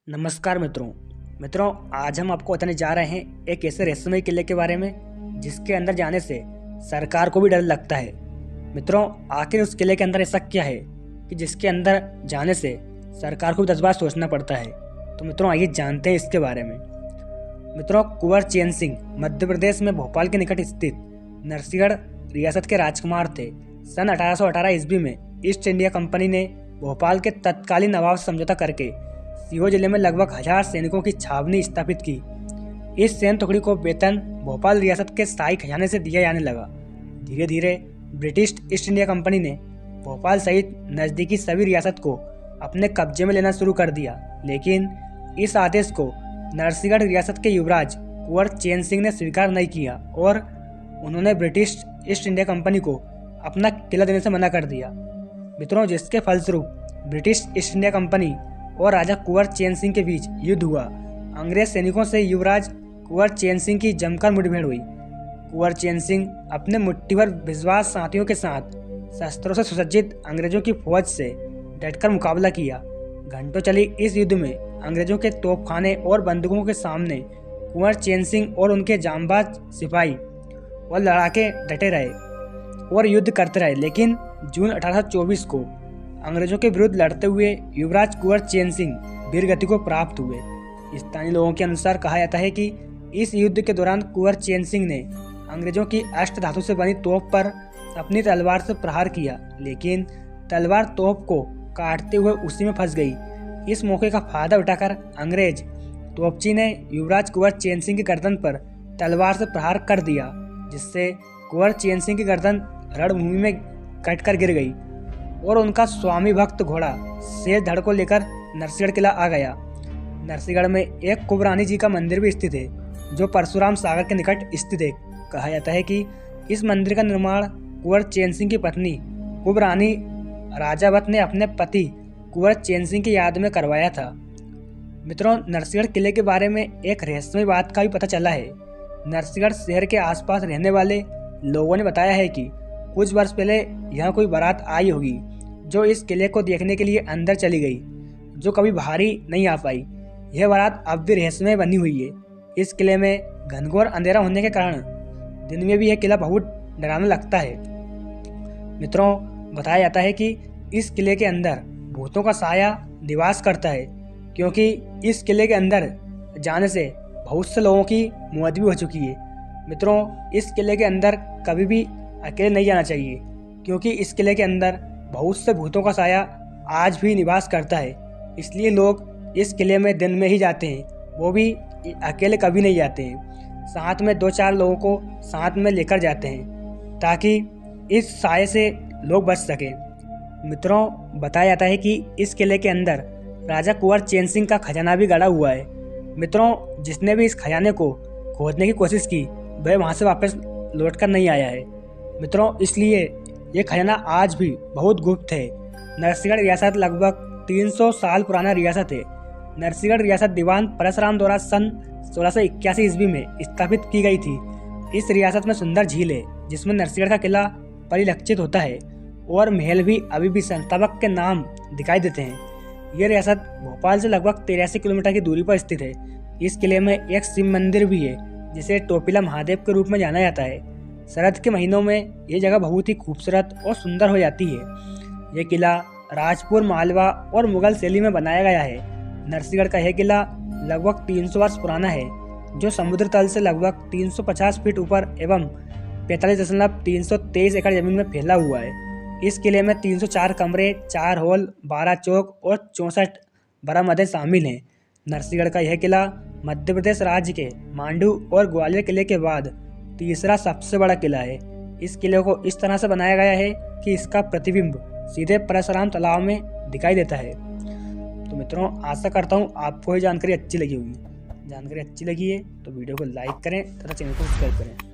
नमस्कार मित्रों आज हम आपको बताने जा रहे हैं एक ऐसे रहस्यमय किले के बारे में जिसके अंदर जाने से सरकार को भी डर लगता है। मित्रों, आखिर उस किले के अंदर ऐसा क्या है कि जिसके अंदर जाने से सरकार को भी 10 बार सोचना पड़ता है। तो मित्रों, आइए जानते हैं इसके बारे में। मित्रों, कुंवर चैन सिंह मध्य प्रदेश में भोपाल के निकट स्थित नरसिंहगढ़ रियासत के राजकुमार थे। सन 1818 ईस्वी में ईस्ट इंडिया कंपनी ने भोपाल के तत्कालीन नवाब से समझौता करके सीहोर जिले में लगभग 1000 सैनिकों की छावनी स्थापित की। इस सैन्य टुकड़ी को वेतन भोपाल रियासत के स्थायी खजाने से दिया जाने लगा। धीरे धीरे ब्रिटिश ईस्ट इंडिया कंपनी ने भोपाल सहित नज़दीकी सभी रियासत को अपने कब्जे में लेना शुरू कर दिया, लेकिन इस आदेश को नरसिंहगढ़ रियासत के युवराज कुंवर चैन सिंह ने स्वीकार नहीं किया और उन्होंने ब्रिटिश ईस्ट इंडिया कंपनी को अपना किला देने से मना कर दिया। मित्रों, जिसके फलस्वरूप ब्रिटिश ईस्ट इंडिया कंपनी और राजा कुंवर चैन सिंह के बीच युद्ध हुआ। अंग्रेज सैनिकों से युवराज कुंवर चैन सिंह की जमकर मुठभेड़ हुई। कुंवर चैन सिंह अपने मुट्ठीभर विश्वास साथियों के साथ शस्त्रों से सुसज्जित अंग्रेजों की फौज से डटकर मुकाबला किया। घंटों चली इस युद्ध में अंग्रेजों के तोपखाने और बंदूकों के सामने कुंवर चैन सिंह और उनके जांबाज सिपाही और लड़ाके डटे रहे और युद्ध करते रहे, लेकिन जून 1824 को अंग्रेजों के विरुद्ध लड़ते हुए युवराज कुंवर चैन सिंह वीरगति को प्राप्त हुए। स्थानीय लोगों के अनुसार कहा जाता है कि इस युद्ध के दौरान कुंवर चैन सिंह ने अंग्रेजों की अष्ट धातु से बनी तोप पर अपनी तलवार से प्रहार किया, लेकिन तलवार तोप को काटते हुए उसी में फंस गई। इस मौके का फायदा उठाकर अंग्रेज तोपची ने युवराज कुंवर चैन सिंह की गर्दन पर तलवार से प्रहार कर दिया, जिससे कुंवर चैन सिंह की गर्दन रणभूमि में कटकर गिर गई और उनका स्वामी भक्त घोड़ा शेर धड़ को लेकर नरसिंहगढ़ किला आ गया। नरसिंहगढ़ में एक कुबरानी जी का मंदिर भी स्थित है, जो परशुराम सागर के निकट स्थित है। कहा जाता है कि इस मंदिर का निर्माण कुंवर चैन सिंह की पत्नी कुबरानी राजावत ने अपने पति कुंवर चैन सिंह की याद में करवाया था। मित्रों, नरसिंहगढ़ किले के बारे में एक रहस्यमय बात का भी पता चला है। नरसिंहगढ़ शहर के आसपास रहने वाले लोगों ने बताया है कि कुछ वर्ष पहले यहाँ कोई बारात आई होगी जो इस किले को देखने के लिए अंदर चली गई, जो कभी बाहर ही नहीं आ पाई। यह बारात अब भी रहस्यमय बनी हुई है। इस किले में घनघोर अंधेरा होने के कारण दिन में भी यह किला बहुत डरावना लगता है। मित्रों, बताया जाता है कि इस किले के अंदर भूतों का साया निवास करता है, क्योंकि इस किले के अंदर जाने से बहुत से लोगों की मौत भी हो चुकी है। मित्रों, इस किले के अंदर कभी भी अकेले नहीं जाना चाहिए, क्योंकि इस किले के अंदर बहुत से भूतों का साया आज भी निवास करता है। इसलिए लोग इस किले में दिन में ही जाते हैं, वो भी अकेले कभी नहीं जाते हैं। साथ में 2-4 लोगों को साथ में लेकर जाते हैं ताकि इस साये से लोग बच सकें। मित्रों, बताया जाता है कि इस किले के अंदर राजा कुंवर चैन सिंह का खजाना भी गड़ा हुआ है। मित्रों, जिसने भी इस खजाने को खोदने की कोशिश की वह वहाँ से वापस लौट कर नहीं आया है। मित्रों, इसलिए ये खजाना आज भी बहुत गुप्त है। नरसिंहगढ़ रियासत लगभग 300 साल पुराना रियासत है। नरसिंहगढ़ रियासत दीवान परशुराम द्वारा सन 1681 ईस्वी में स्थापित की गई थी। इस रियासत में सुंदर झील है, जिसमें नरसिंहगढ़ का किला परिलक्षित होता है और महल भी अभी भी संस्थापक के नाम दिखाई देते हैं। यह रियासत भोपाल से लगभग 83 किलोमीटर की दूरी पर स्थित है। इस किले में एक शिव मंदिर भी है, जिसे टोपिला महादेव के रूप में जाना जाता है। शरद के महीनों में ये जगह बहुत ही खूबसूरत और सुंदर हो जाती है। यह किला राजपुर, मालवा और मुगल शैली में बनाया गया है। नरसिंहगढ़ का यह किला लगभग 300 वर्ष पुराना है, जो समुद्र तल से लगभग 350 फीट ऊपर एवं 45.323 एकड़ जमीन में फैला हुआ है। इस किले में 304 कमरे, 4 हॉल, 12 चौक और 64 बरामदें शामिल हैं। नरसिंहगढ़ का यह किला मध्य प्रदेश राज्य के मांडू और ग्वालियर किले के बाद तीसरा सबसे बड़ा किला है। इस किले को इस तरह से बनाया गया है कि इसका प्रतिबिंब सीधे परशुराम तालाब में दिखाई देता है। तो मित्रों, आशा करता हूँ आपको ये जानकारी अच्छी लगी होगी। जानकारी अच्छी लगी है तो वीडियो को लाइक करें तथा चैनल को सब्सक्राइब करें।